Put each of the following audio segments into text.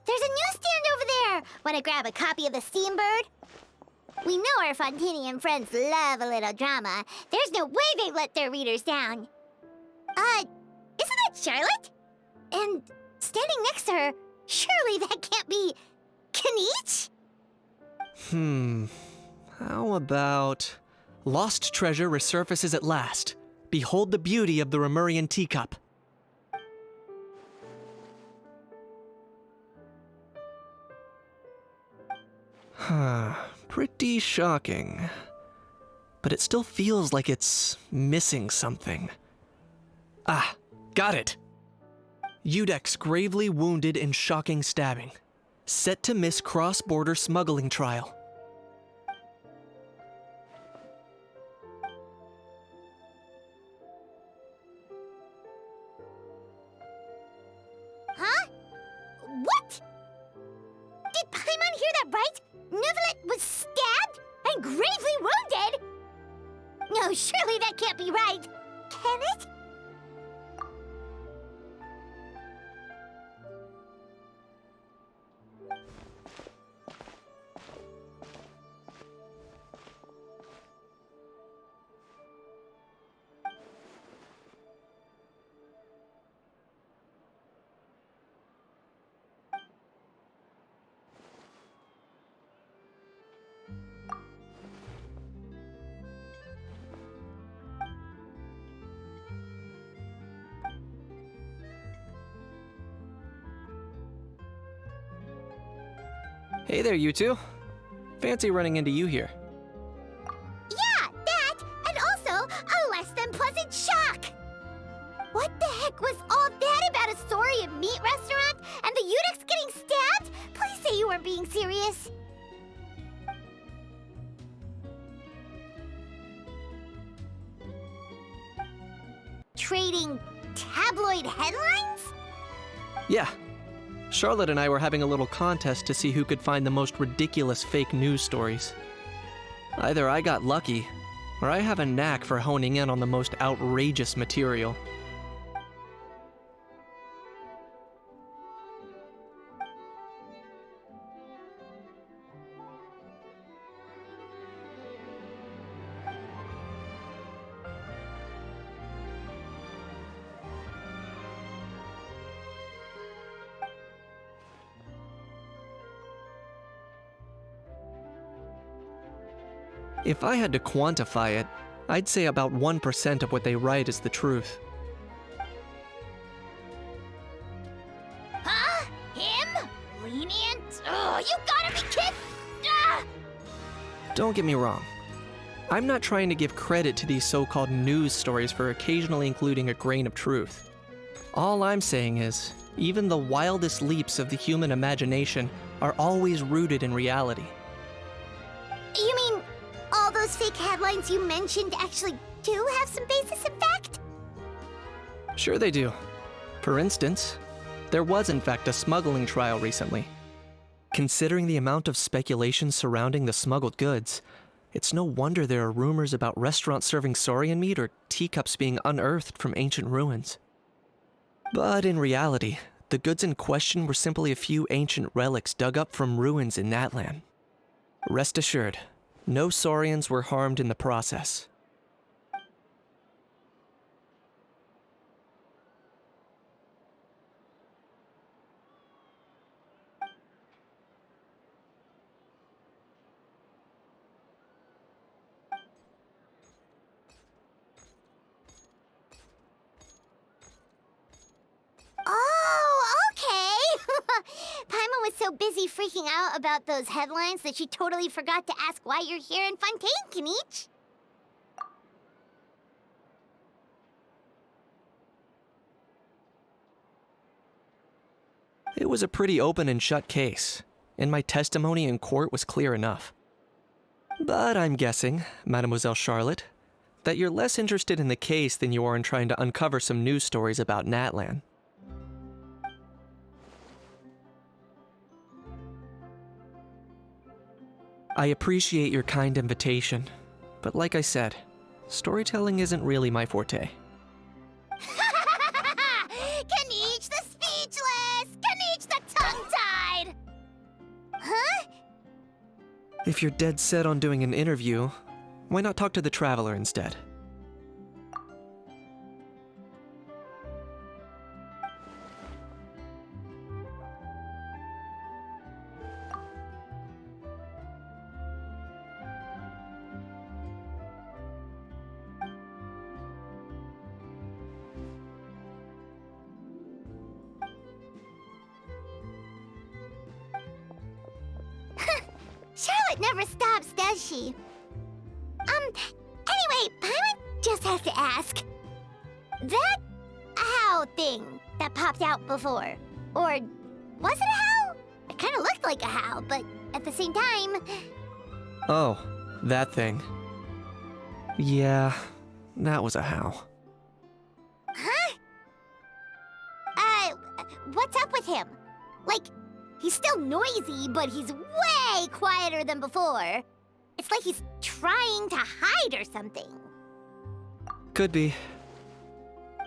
There's a newsstand over there! Wanna grab a copy of the Steambird? We know our Fontanian friends love a little drama. There's no way they'd let their readers down. Isn't that Charlotte? And standing next to her, surely that can't be... Kaniche? How about... Lost treasure resurfaces at last. Behold the beauty of the Remurian teacup. Pretty shocking. But it still feels like it's missing something. Ah, got it! Udex gravely wounded in shocking stabbing. Set to miss cross-border smuggling trial. Huh? What? Did Paimon hear that right? Neuvillette was stabbed and gravely wounded? No, surely that can't be right. Can it? Hey there, you two. Fancy running into you here. Yeah, that, and also a less than pleasant shock. What the heck was all that about a Saurian meat restaurant and the Udex getting stabbed? Please say you weren't being serious. Trading tabloid headlines? Yeah. Charlotte and I were having a little contest to see who could find the most ridiculous fake news stories. Either I got lucky, or I have a knack for honing in on the most outrageous material. If I had to quantify it, I'd say about 1% of what they write is the truth. Huh? Him? Lenient? Oh, you gotta be kidding! Ah! Don't get me wrong. I'm not trying to give credit to these so-called news stories for occasionally including a grain of truth. All I'm saying is, even the wildest leaps of the human imagination are always rooted in reality. You mean all those fake headlines you mentioned actually do have some basis in fact? Sure they do. For instance, there was in fact a smuggling trial recently. Considering the amount of speculation surrounding the smuggled goods, it's no wonder there are rumors about restaurants serving saurian meat or teacups being unearthed from ancient ruins. But in reality, the goods in question were simply a few ancient relics dug up from ruins in Natlan. Rest assured, no saurians were harmed in the process. Oh, okay! Paimon was so busy freaking out about those headlines that she totally forgot to ask why you're here in Fontaine, Kaniche. It was a pretty open and shut case, and my testimony in court was clear enough. But I'm guessing, Mademoiselle Charlotte, that you're less interested in the case than you are in trying to uncover some news stories about Natlan. I appreciate your kind invitation, but like I said, storytelling isn't really my forte. Kaniche the speechless! Kaniche the tongue-tied! If you're dead set on doing an interview, why not talk to the Traveler instead? Charlotte never stops, does she? Anyway, Paimon just has to ask. That how thing that popped out before, or was it a how? It kind of looked like a how, but at the same time... Oh, that thing. Yeah, that was a how. Huh? What's up with him? Like, he's still noisy, but he's way quieter than before. It's like he's trying to hide or something. Could be.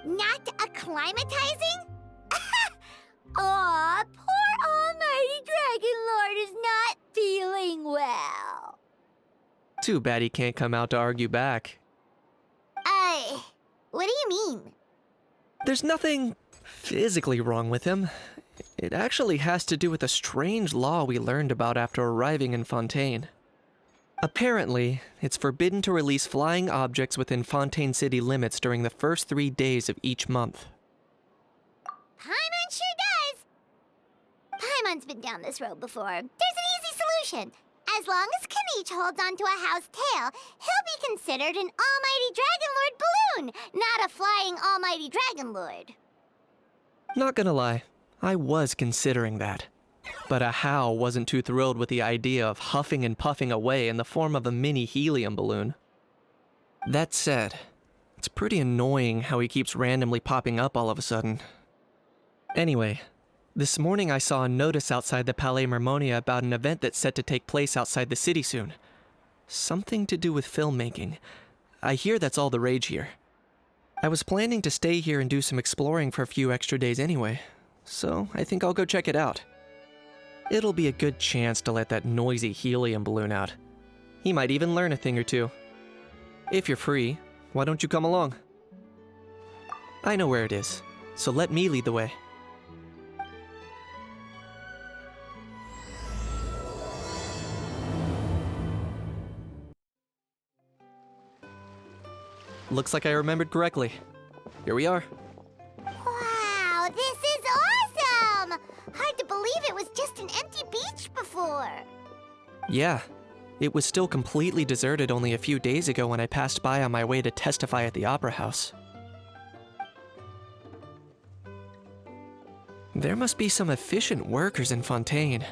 Not acclimatizing? Aw, poor Almighty Dragon Lord is not feeling well. Too bad he can't come out to argue back. What do you mean? There's nothing physically wrong with him. It actually has to do with a strange law we learned about after arriving in Fontaine. Apparently, it's forbidden to release flying objects within Fontaine city limits during the first 3 days of each month. Paimon sure does! Paimon's been down this road before. There's an easy solution. As long as Kaniche holds onto a how's tail, he'll be considered an Almighty Dragon Lord balloon, not a flying Almighty Dragon Lord. Not gonna lie, I was considering that. But a how wasn't too thrilled with the idea of huffing and puffing away in the form of a mini helium balloon. That said, it's pretty annoying how he keeps randomly popping up all of a sudden. Anyway, this morning I saw a notice outside the Palais Mermonia about an event that's set to take place outside the city soon. Something to do with filmmaking. I hear that's all the rage here. I was planning to stay here and do some exploring for a few extra days anyway, so I think I'll go check it out. It'll be a good chance to let that noisy helium balloon out. He might even learn a thing or two. If you're free, why don't you come along? I know where it is, so let me lead the way. Looks like I remembered correctly. Here we are. Wow, this is awesome! Hard to believe it was just an empty beach before. Yeah, it was still completely deserted only a few days ago when I passed by on my way to testify at the Opera House. There must be some efficient workers in Fontaine.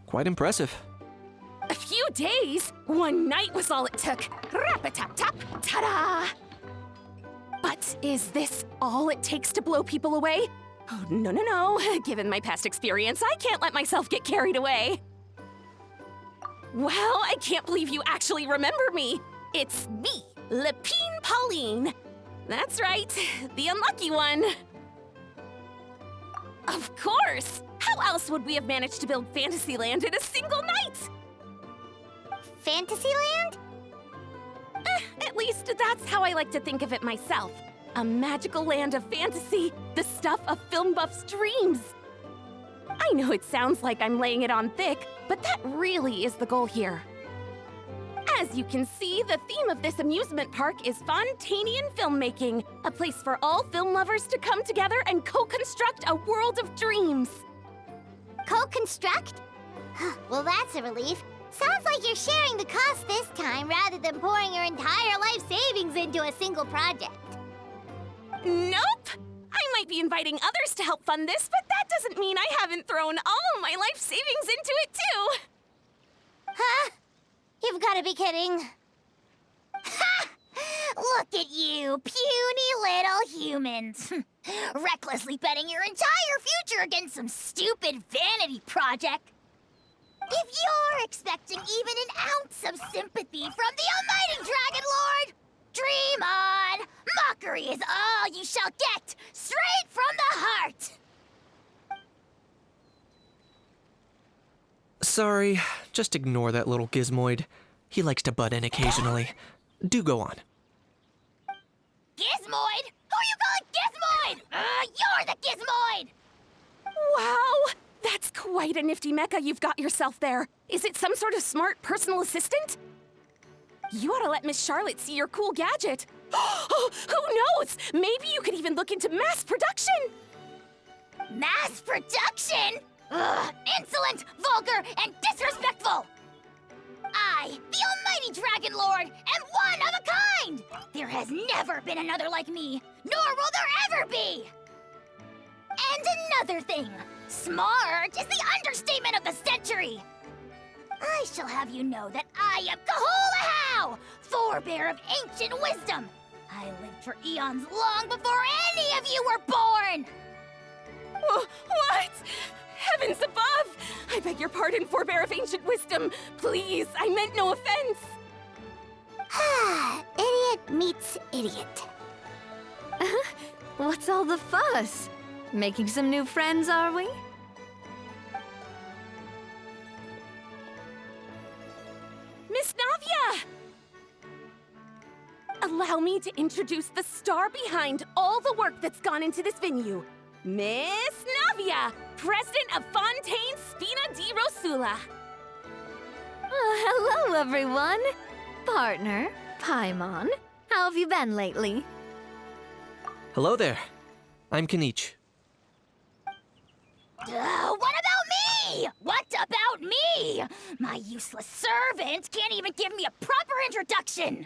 Quite impressive. A few days? One night was all it took. Rap-a-tap-tap, ta-da! But is this all it takes to blow people away? Oh, no, no, no. Given my past experience, I can't let myself get carried away. Well, I can't believe you actually remember me. It's me, Lepine Pauline. That's right, the unlucky one. Of course! How else would we have managed to build Fantasyland in a single night? Fantasyland? At least that's how I like to think of it myself. A magical land of fantasy, the stuff of film buffs' dreams. I know it sounds like I'm laying it on thick, but that really is the goal here. As you can see, the theme of this amusement park is Fontainian filmmaking, a place for all film lovers to come together and co-construct a world of dreams. Co-construct? Well, that's a relief. Sounds like you're sharing the cost this time rather than pouring your entire life savings into a single project. Nope! I might be inviting others to help fund this, but that doesn't mean I haven't thrown all my life savings into it too! Huh? You've got to be kidding. Ha! Look at you, puny little humans. Recklessly betting your entire future against some stupid vanity project. If you're expecting even an ounce of sympathy from the Almighty Dragon Lord, dream on! Mockery is all you shall get, straight from the heart! Sorry, just ignore that little gizmoid. He likes to butt in occasionally. Do go on. Gizmoid? Who you calling Gizmoid? You're the Gizmoid! Wow! That's quite a nifty mecha you've got yourself there. Is it some sort of smart personal assistant? You ought to let Miss Charlotte see your cool gadget. Oh, who knows? Maybe you could even look into mass production. Mass production? Ugh, insolent, vulgar, and disrespectful! I, the Almighty Dragon Lord, am one of a kind! There has never been another like me, nor will there ever be! And another thing, smart is the understatement of the century! I shall have you know that I am Kahulahau, forebear of ancient wisdom! I lived for eons long before any of you were born! What? Heavens above! I beg your pardon, forebear of ancient wisdom. Please, I meant no offense. Idiot meets idiot. What's all the fuss? Making some new friends, are we? Miss Navia! Allow me to introduce the star behind all the work that's gone into this venue. Miss Navia, president of Fontaine Spina di Rosula. Hello, everyone. Partner, Paimon. How have you been lately? Hello there. I'm Kanich. What about me? What about me? My useless servant can't even give me a proper introduction.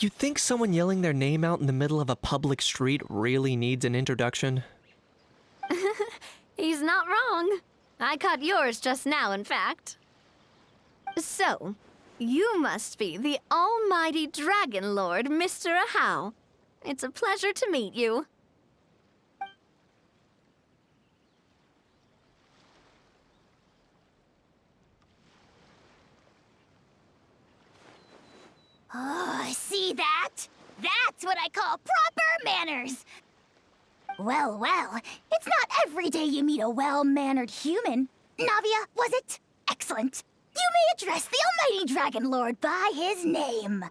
You think someone yelling their name out in the middle of a public street really needs an introduction? He's not wrong. I caught yours just now, in fact. So, you must be the almighty Dragon Lord, Mr. Ahau. It's a pleasure to meet you. Oh, see that? That's what I call proper manners. Well, it's not every day you meet a well-mannered human. Navia, was it? Excellent. You may address the Almighty Dragon Lord by his name.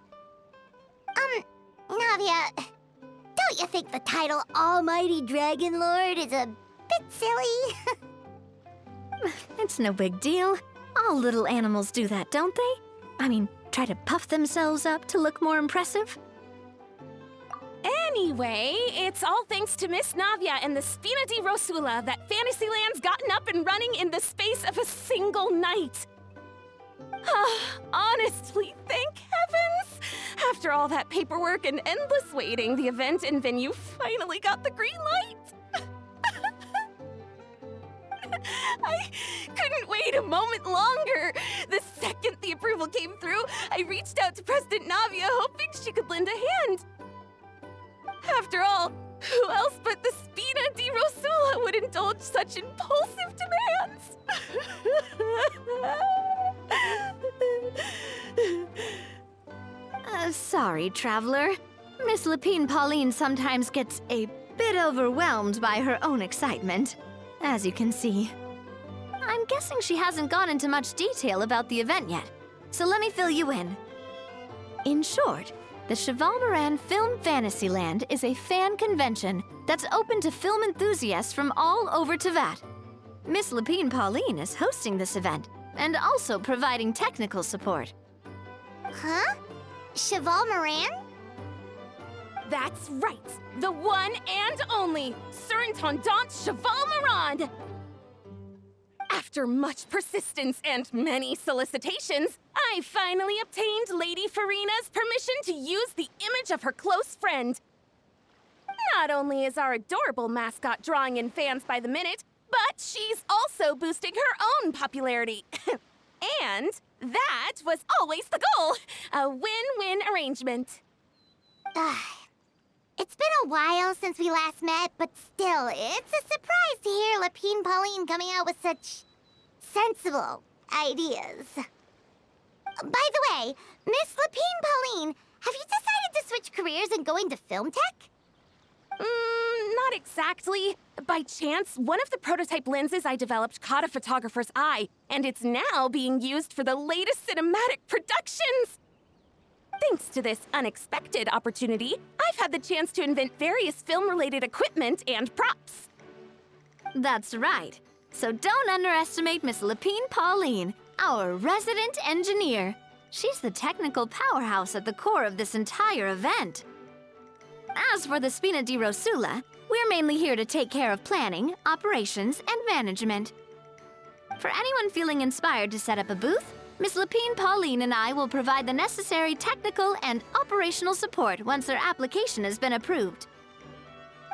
Navia, don't you think the title Almighty Dragon Lord is a bit silly? It's no big deal. All little animals do that, don't they? I mean, try to puff themselves up to look more impressive. Anyway, it's all thanks to Miss Navia and the Spina di Rosula that Fantasyland's gotten up and running in the space of a single night. Honestly, thank heavens! After all that paperwork and endless waiting, the event and venue finally got the green light. I couldn't wait a moment longer. The second the approval came through, I reached out to President Navia, hoping she could lend a hand. After all, who else but the Spina di Rosula would indulge such impulsive demands? Sorry, traveler. Miss Lapine Pauline sometimes gets a bit overwhelmed by her own excitement, as you can see. I'm guessing she hasn't gone into much detail about the event yet, so let me fill you in. In short, the Cheval Moran Film Fantasyland is a fan convention that's open to film enthusiasts from all over Teyvat. Miss Lapine Pauline is hosting this event and also providing technical support. Huh? Cheval Moran? That's right, the one and only Surintendant Cheval Moran! After much persistence and many solicitations, I finally obtained Lady Farina's permission to use the image of her close friend. Not only is our adorable mascot drawing in fans by the minute, but she's also boosting her own popularity. And that was always the goal, a win-win arrangement. It's been a while since we last met, but still, it's a surprise to hear Lapine Pauline coming out with such sensible ideas. By the way, Miss Lapine Pauline, have you decided to switch careers and go into film tech? not exactly. By chance, one of the prototype lenses I developed caught a photographer's eye, and it's now being used for the latest cinematic productions. Thanks to this unexpected opportunity, I've had the chance to invent various film-related equipment and props. That's right. So don't underestimate Miss Lapine Pauline, our resident engineer. She's the technical powerhouse at the core of this entire event. As for the Spina di Rosula, we're mainly here to take care of planning, operations, and management. For anyone feeling inspired to set up a booth, Miss Lapine Pauline and I will provide the necessary technical and operational support once their application has been approved.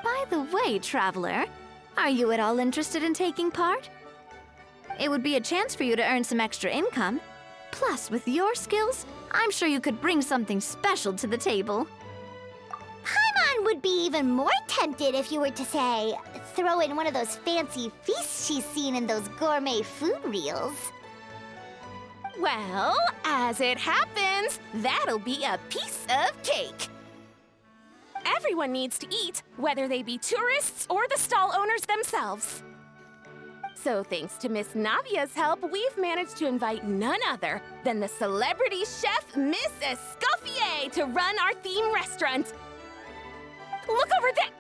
By the way, traveler, are you at all interested in taking part? It would be a chance for you to earn some extra income. Plus, with your skills, I'm sure you could bring something special to the table. Paimon would be even more tempted if you were to, say, throw in one of those fancy feasts she's seen in those gourmet food reels. Well, as it happens, that'll be a piece of cake. Everyone needs to eat, whether they be tourists or the stall owners themselves. So thanks to Miss Navia's help, we've managed to invite none other than the celebrity chef, Miss Escoffier, to run our theme restaurant. Look over there!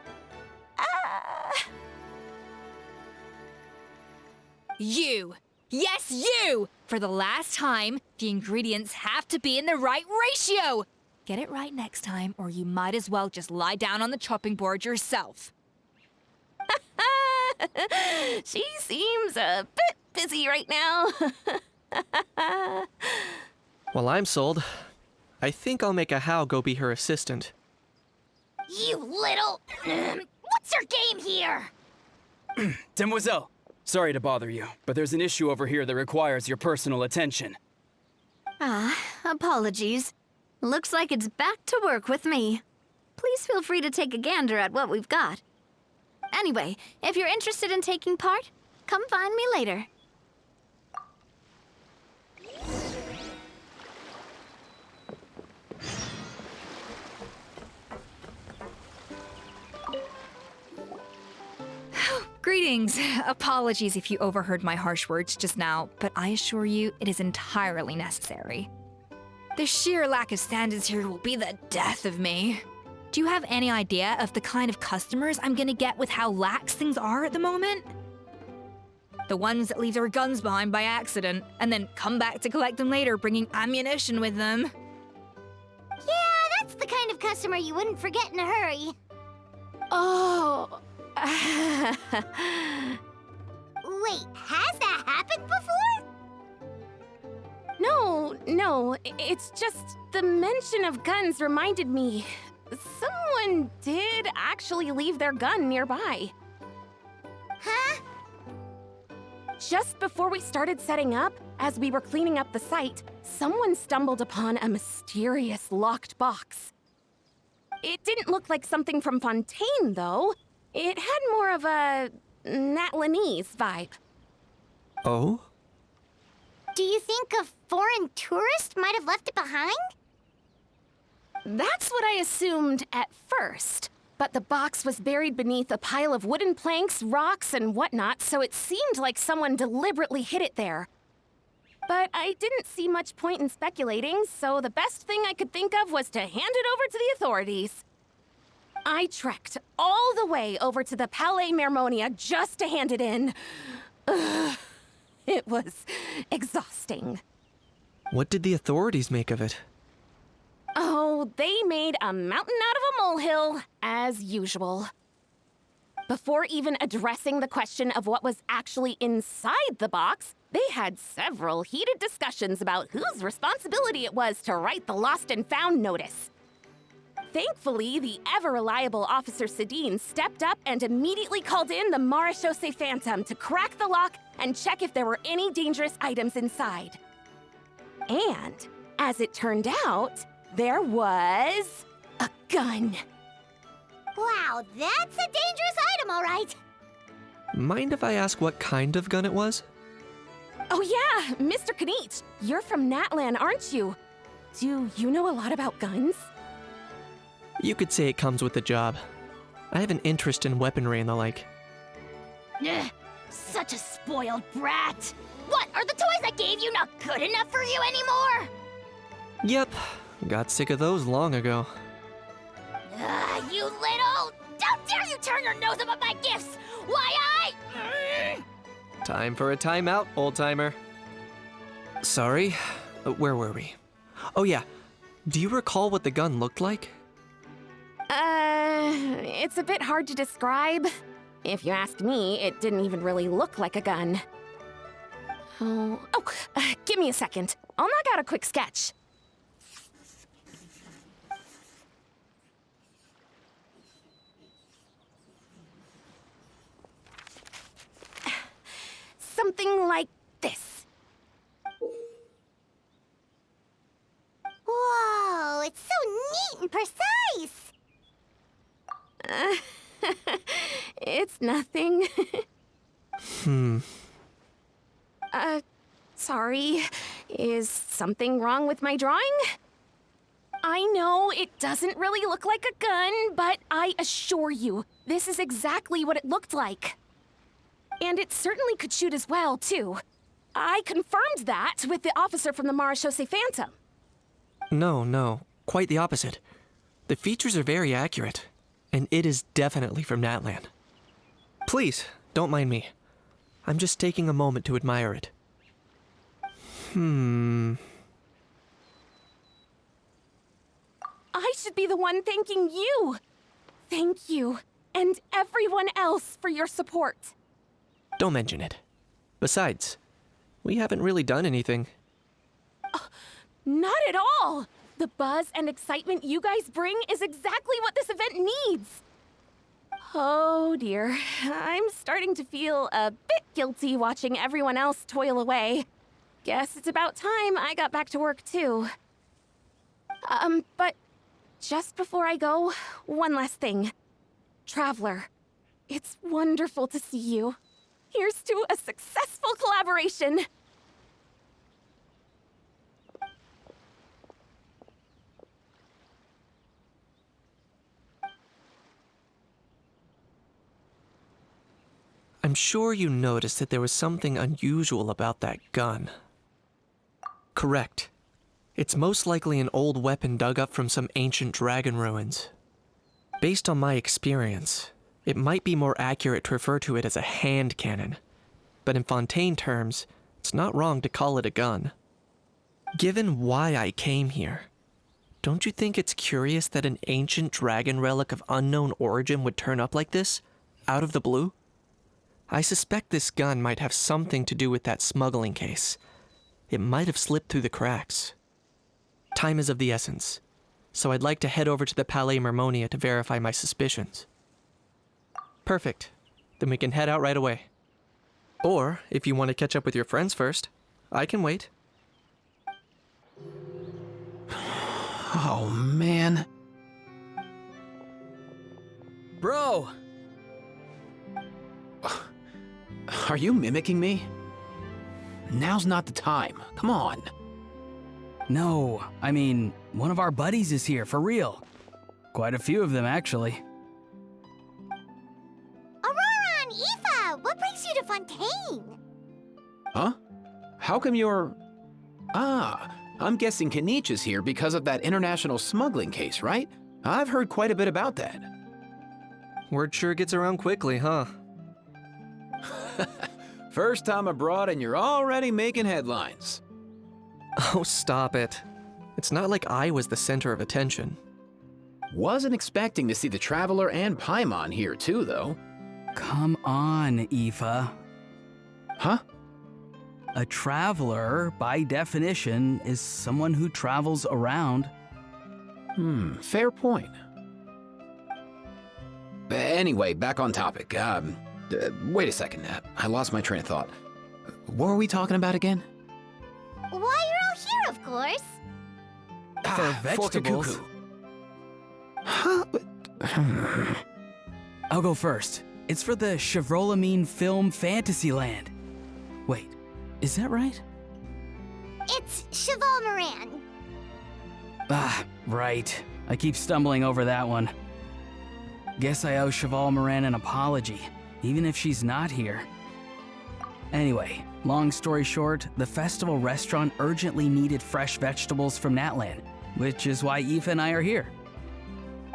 You! Yes, you! For the last time, the ingredients have to be in the right ratio! Get it right next time, or you might as well just lie down on the chopping board yourself. She seems a bit busy right now. Well, I'm sold. I think I'll make a Hao go be her assistant. You little... What's your game here? Demoiselle, sorry to bother you, but there's an issue over here that requires your personal attention. Apologies. Looks like it's back to work with me. Please feel free to take a gander at what we've got. Anyway, if you're interested in taking part, come find me later. Greetings. Apologies if you overheard my harsh words just now, but I assure you it is entirely necessary. The sheer lack of standards here will be the death of me. Do you have any idea of the kind of customers I'm gonna get with how lax things are at the moment? The ones that leave their guns behind by accident, and then come back to collect them later bringing ammunition with them. Yeah, that's the kind of customer you wouldn't forget in a hurry. Oh. Wait, has that happened before? No, it's just the mention of guns reminded me. Someone did actually leave their gun nearby. Huh? Just before we started setting up, as we were cleaning up the site, someone stumbled upon a mysterious locked box. It didn't look like something from Fontaine, though. It had more of a Natlanese vibe. Oh? Do you think a foreign tourist might have left it behind? That's what I assumed at first. But the box was buried beneath a pile of wooden planks, rocks, and whatnot, so it seemed like someone deliberately hid it there. But I didn't see much point in speculating, so the best thing I could think of was to hand it over to the authorities. I trekked all the way over to the Palais Mermonia just to hand it in. Ugh, it was exhausting. What did the authorities make of it? Oh, they made a mountain out of a molehill, as usual. Before even addressing the question of what was actually inside the box, they had several heated discussions about whose responsibility it was to write the lost and found notice. Thankfully, the ever-reliable Officer Sedine stepped up and immediately called in the Marechaussee Phantom to crack the lock and check if there were any dangerous items inside. And, as it turned out, there was a gun. Wow, that's a dangerous item, all right. Mind if I ask what kind of gun it was? Oh yeah, Mr. Knight, you're from Natlan, aren't you? Do you know a lot about guns? You could say it comes with the job. I have an interest in weaponry and the like. Ugh, such a spoiled brat. What, are the toys I gave you not good enough for you anymore? Yep, got sick of those long ago. You little... How dare you turn your nose up at my gifts? Why Time for a timeout, old-timer. Sorry, where were we? Oh yeah, do you recall what the gun looked like? It's a bit hard to describe. If you ask me, it didn't even really look like a gun. Give me a second. I'll knock out a quick sketch. Something like this. Whoa, it's so neat and precise! It's nothing. Sorry. Is something wrong with my drawing? I know it doesn't really look like a gun, but I assure you, this is exactly what it looked like. And it certainly could shoot as well, too. I confirmed that with the officer from the Marechaussee Phantom. No, quite the opposite. The features are very accurate, and it is definitely from Natlan. Please, don't mind me. I'm just taking a moment to admire it. I should be the one thanking you. Thank you, and everyone else for your support. Don't mention it. Besides, we haven't really done anything. Not at all! The buzz and excitement you guys bring is exactly what this event needs. Oh dear, I'm starting to feel a bit guilty watching everyone else toil away. Guess it's about time I got back to work too. But just before I go, one last thing. Traveler, it's wonderful to see you. Here's to a successful collaboration. I'm sure you noticed that there was something unusual about that gun. Correct. It's most likely an old weapon dug up from some ancient dragon ruins. Based on my experience, it might be more accurate to refer to it as a hand cannon, but in Fontaine terms, it's not wrong to call it a gun. Given why I came here, don't you think it's curious that an ancient dragon relic of unknown origin would turn up like this, out of the blue? I suspect this gun might have something to do with that smuggling case. It might have slipped through the cracks. Time is of the essence, so I'd like to head over to the Palais Mermonia to verify my suspicions. Perfect. Then we can head out right away. Or, if you want to catch up with your friends first, I can wait. Oh, man. Bro! Are you mimicking me? Now's not the time. Come on. No, I mean, one of our buddies is here, for real. Quite a few of them, actually. Aurora and Aoife, what brings you to Fontaine? Huh? How come you're... Ah, I'm guessing Kanich is here because of that international smuggling case, right? I've heard quite a bit about that. Word sure gets around quickly, huh? First time abroad and you're already making headlines. Oh, stop it. It's not like I was the center of attention. Wasn't expecting to see the Traveler and Paimon here too, though. Come on, Aoife. Huh? A traveler, by definition, is someone who travels around. Fair point. Anyway, back on topic. Wait a second. I lost my train of thought. What were we talking about again? Why, you're all here, of course. For vegetables. Fork a cuckoo. Huh? I'll go first. It's for the Chevrolamine film Fantasyland. Wait, is that right? It's Cheval Moran. Ah, right. I keep stumbling over that one. Guess I owe Cheval Moran an apology, even if she's not here. Anyway, long story short, the festival restaurant urgently needed fresh vegetables from Natlan, which is why Aoife and I are here.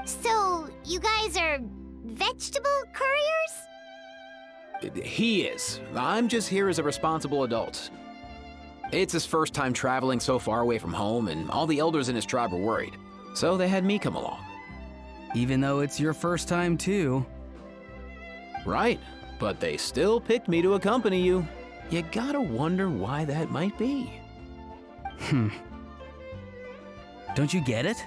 So, you guys are vegetable couriers? He is. I'm just here as a responsible adult. It's his first time traveling so far away from home, and all the elders in his tribe were worried. So they had me come along. Even though it's your first time too. Right, but they still picked me to accompany you. You gotta wonder why that might be. Don't you get it?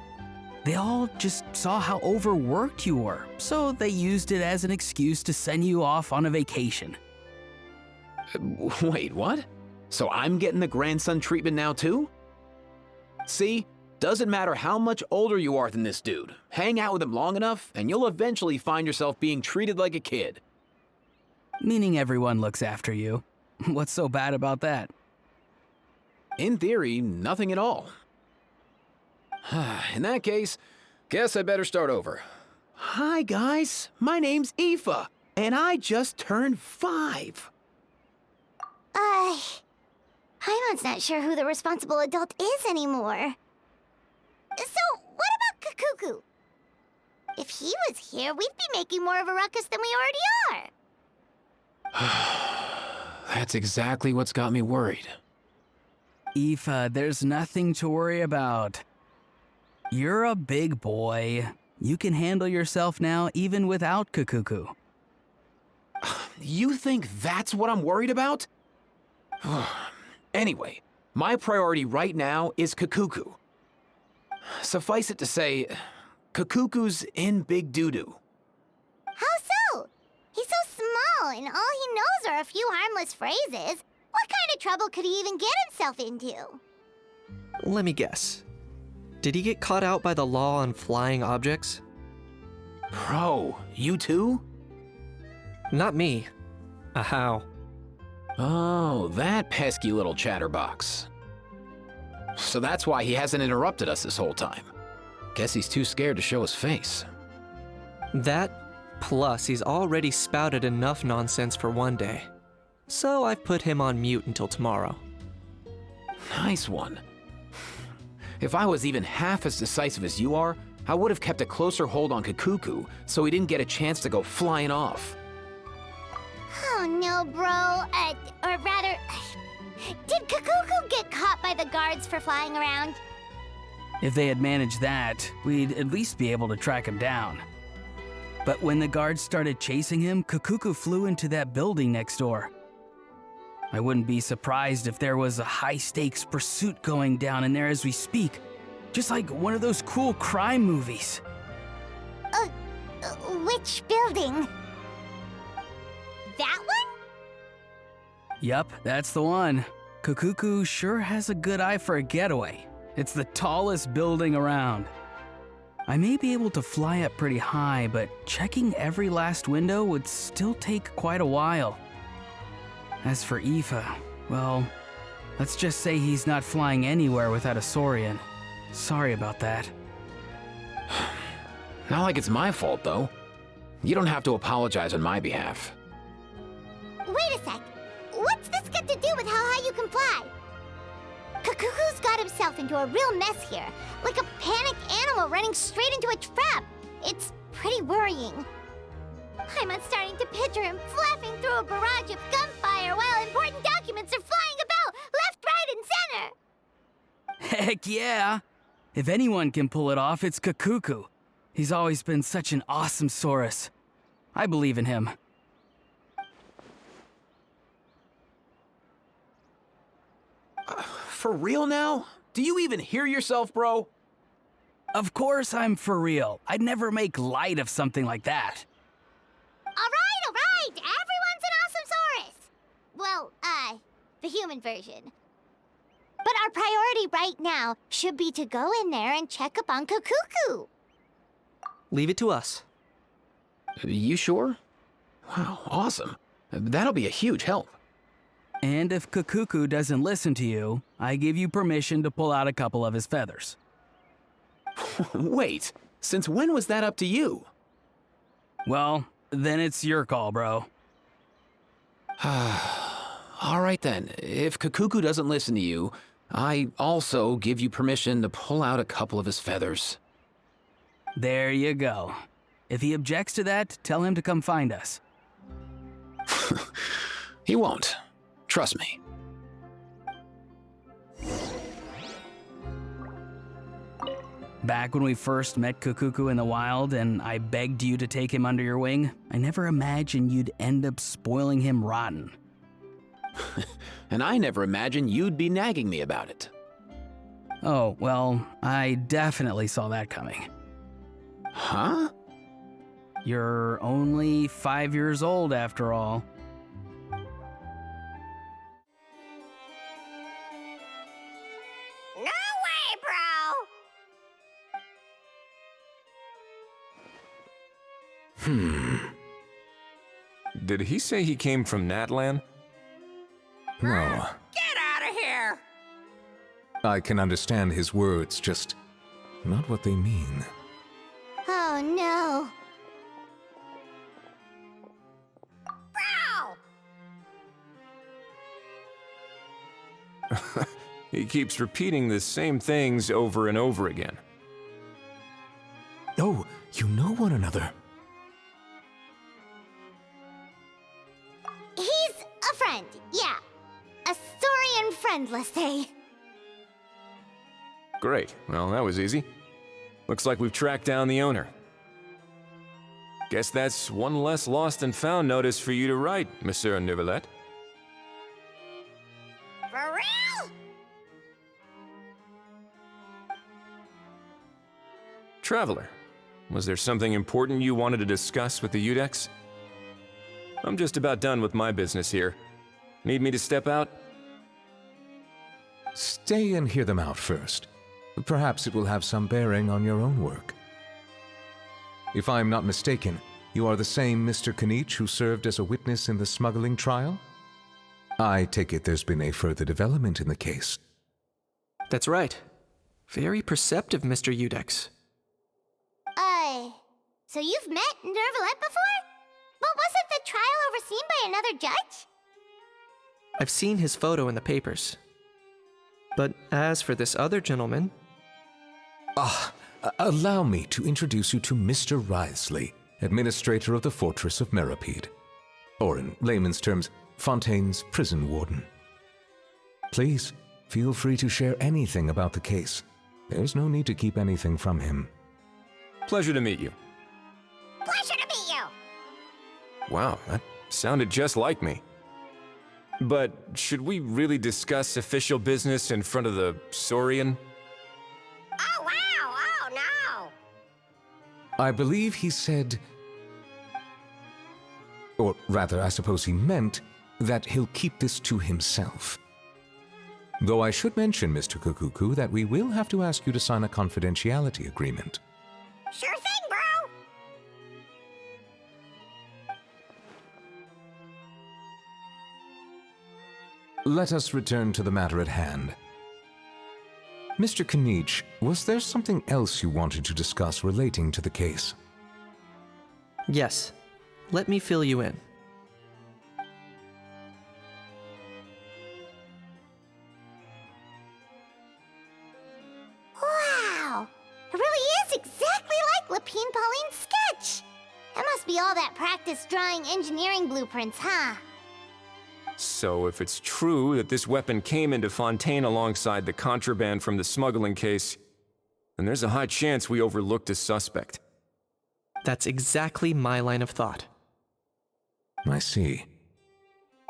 They all just saw how overworked you were, so they used it as an excuse to send you off on a vacation. Wait, what? So I'm getting the grandson treatment now too? See? Doesn't matter how much older you are than this dude. Hang out with him long enough, and you'll eventually find yourself being treated like a kid. Meaning everyone looks after you. What's so bad about that? In theory, nothing at all. In that case, guess I better start over. Hi guys, my name's Aoife, and I just turned 5. Paimon's not sure who the responsible adult is anymore. So, what about Kakuku? If he was here, we'd be making more of a ruckus than we already are. That's exactly what's got me worried. Aoife, there's nothing to worry about. You're a big boy. You can handle yourself now even without Kakuku. You think that's what I'm worried about? Anyway, my priority right now is Kakuku. Suffice it to say, Kakuku's in big doo-doo. How so? He's so small, and all he knows are a few harmless phrases. What kind of trouble could he even get himself into? Let me guess. Did he get caught out by the law on flying objects? Bro, you too? Not me. How? Oh, that pesky little chatterbox. So that's why he hasn't interrupted us this whole time. Guess he's too scared to show his face. That, plus he's already spouted enough nonsense for one day. So I've put him on mute until tomorrow. Nice one. If I was even half as decisive as you are, I would have kept a closer hold on Kakuku so he didn't get a chance to go flying off. Oh no, bro. Or rather, did Kakuku get caught by the guards for flying around? If they had managed that, we'd at least be able to track him down. But when the guards started chasing him, Kakuku flew into that building next door. I wouldn't be surprised if there was a high-stakes pursuit going down in there as we speak. Just like one of those cool crime movies. Which building? That one? Yup, that's the one. Kakuku sure has a good eye for a getaway. It's the tallest building around. I may be able to fly up pretty high, but checking every last window would still take quite a while. As for Aoife, well, let's just say he's not flying anywhere without a Saurian. Sorry about that. Not like it's my fault, though. You don't have to apologize on my behalf. Wait a sec. What's this got to do with how high you can fly? Kakuku's got himself into a real mess here, like a panicked animal running straight into a trap. It's pretty worrying. I'm starting to picture him flapping through a barrage of gunfire while important documents are flying about left, right, and center. Heck yeah! If anyone can pull it off, it's Kakuku. He's always been such an awesome Saurus. I believe in him. For real now? Do you even hear yourself, bro? Of course I'm for real. I'd never make light of something like that. All right. Everyone's an awesome Saurus. Well, the human version. But our priority right now should be to go in there and check up on Kakuku. Leave it to us. You sure? Wow, awesome. That'll be a huge help. And if Kakuku doesn't listen to you, I give you permission to pull out a couple of his feathers. Wait, since when was that up to you? Well, then it's your call, bro. All right then, if Kakuku doesn't listen to you, I also give you permission to pull out a couple of his feathers. There you go. If he objects to that, tell him to come find us. He won't. Trust me. Back when we first met Kukuku in the wild and I begged you to take him under your wing, I never imagined you'd end up spoiling him rotten. And I never imagined you'd be nagging me about it. Oh, well, I definitely saw that coming. Huh? You're only 5 years old after all. No way, bro! Did he say he came from Natlan? No, Get out of here! I can understand his words, just not what they mean. Oh no. Bro! He keeps repeating the same things over and over again. Oh, you know one another. He's a friend, yeah. A Saurian friend, let's say. Great. Well, that was easy. Looks like we've tracked down the owner. Guess that's one less lost and found notice for you to write, Monsieur Neuvillette. For real? Traveler, was there something important you wanted to discuss with the Udex? I'm just about done with my business here. Need me to step out? Stay and hear them out first. Perhaps it will have some bearing on your own work. If I'm not mistaken, you are the same Mr. Kanich who served as a witness in the smuggling trial? I take it there's been a further development in the case. That's right. Very perceptive, Mr. Udex. So you've met Neuvillette before? But wasn't the trial overseen by another judge? I've seen his photo in the papers. But as for this other gentleman... Allow me to introduce you to Mr. Wriothesley, administrator of the Fortress of Meripede. Or in layman's terms, Fontaine's prison warden. Please, feel free to share anything about the case. There's no need to keep anything from him. Pleasure to meet you. Pleasure to meet you! Wow, that sounded just like me. But should we really discuss official business in front of the Saurian? Oh, wow! Oh, no! I believe he said... Or rather, I suppose he meant that he'll keep this to himself. Though I should mention, Mr. Kukuku, that we will have to ask you to sign a confidentiality agreement. Sure thing, bro! Let us return to the matter at hand. Mr. Kanich, was there something else you wanted to discuss relating to the case? Yes. Let me fill you in. Wow! It really is exactly like Lapine Pauline's sketch! That must be all that practice drawing engineering blueprints, huh? So if it's true that this weapon came into Fontaine alongside the contraband from the smuggling case, then there's a high chance we overlooked a suspect. That's exactly my line of thought. I see.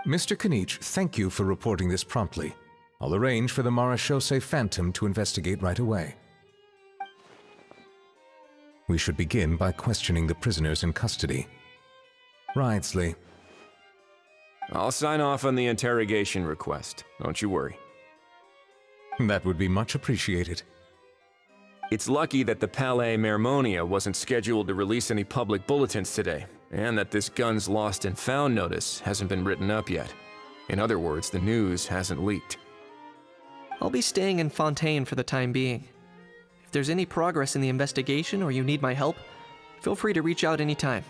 Mr. Kanich, thank you for reporting this promptly. I'll arrange for the Marechaussee Phantom to investigate right away. We should begin by questioning the prisoners in custody. Wriothesley. I'll sign off on the interrogation request, don't you worry. That would be much appreciated. It's lucky that the Palais Mermonia wasn't scheduled to release any public bulletins today, and that this gun's lost and found notice hasn't been written up yet. In other words, the news hasn't leaked. I'll be staying in Fontaine for the time being. If there's any progress in the investigation or you need my help, feel free to reach out anytime.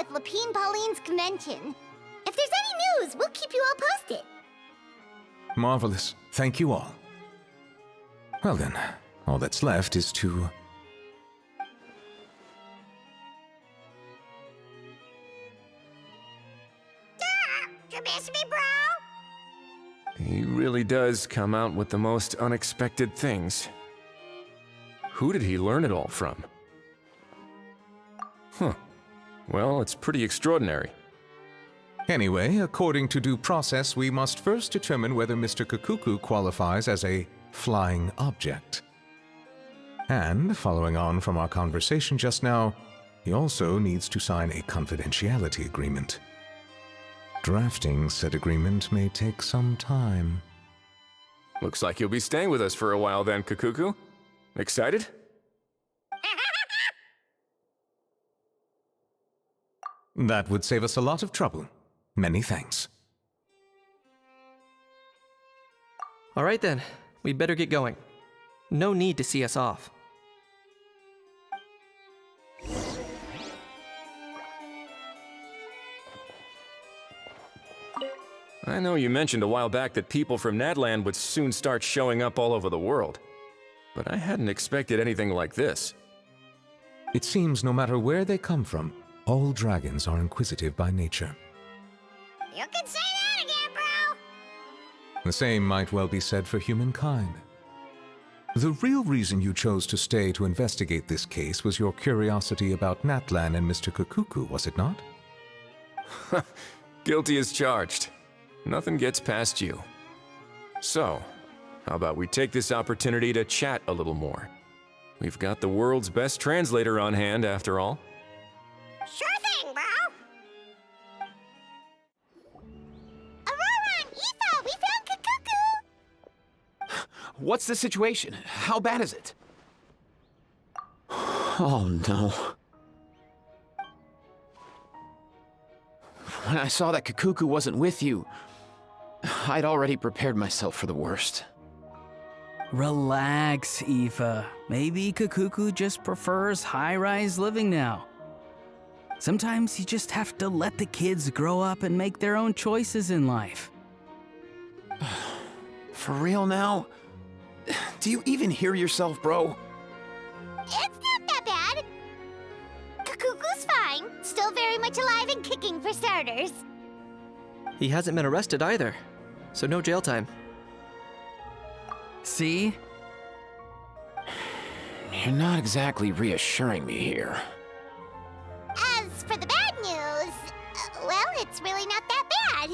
of Lapine Pauline's convention. If there's any news, we'll keep you all posted. Marvelous. Thank you all. Well then, all that's left is to... You miss me, bro? He really does come out with the most unexpected things. Who did he learn it all from? Huh. Well, it's pretty extraordinary. Anyway, according to due process, we must first determine whether Mr. Kakuku qualifies as a flying object. And, following on from our conversation just now, he also needs to sign a confidentiality agreement. Drafting said agreement may take some time. Looks like you'll be staying with us for a while then, Kakuku. Excited? That would save us a lot of trouble. Many thanks. All right then, we better get going. No need to see us off. I know you mentioned a while back that people from Nadland would soon start showing up all over the world, but I hadn't expected anything like this. It seems no matter where they come from, all dragons are inquisitive by nature. You can say that again, bro! The same might well be said for humankind. The real reason you chose to stay to investigate this case was your curiosity about Natlan and Mr. Kakuku, was it not? Guilty as charged. Nothing gets past you. So, how about we take this opportunity to chat a little more? We've got the world's best translator on hand, after all. Sure thing, bro! Aurora and Aoife, we found Kakuku! What's the situation? How bad is it? Oh no. When I saw that Kakuku wasn't with you, I'd already prepared myself for the worst. Relax, Aoife. Maybe Kakuku just prefers high-rise living now. Sometimes you just have to let the kids grow up and make their own choices in life. For real now? Do you even hear yourself, bro? It's not that bad. Kakuku's fine. Still very much alive and kicking for starters. He hasn't been arrested either, so no jail time. See? You're not exactly reassuring me here. As for the bad news, well, it's really not that bad.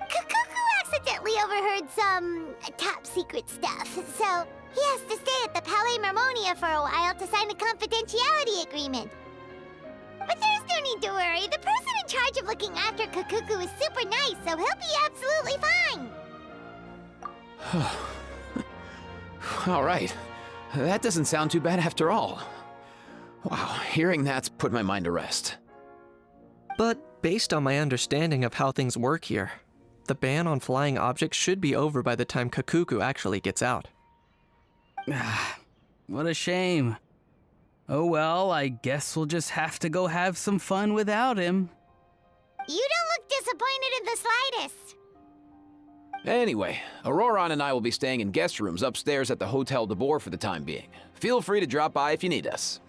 Kakuku accidentally overheard some top secret stuff, so he has to stay at the Palais Mermonia for a while to sign a confidentiality agreement. But there's no need to worry. The person in charge of looking after Kakuku is super nice, so he'll be absolutely fine. All right. That doesn't sound too bad after all. Wow, hearing that's put my mind to rest. But based on my understanding of how things work here, the ban on flying objects should be over by the time Kakuku actually gets out. What a shame. Oh well, I guess we'll just have to go have some fun without him. You don't look disappointed in the slightest. Anyway, Auroron and I will be staying in guest rooms upstairs at the Hotel de Boer for the time being. Feel free to drop by if you need us.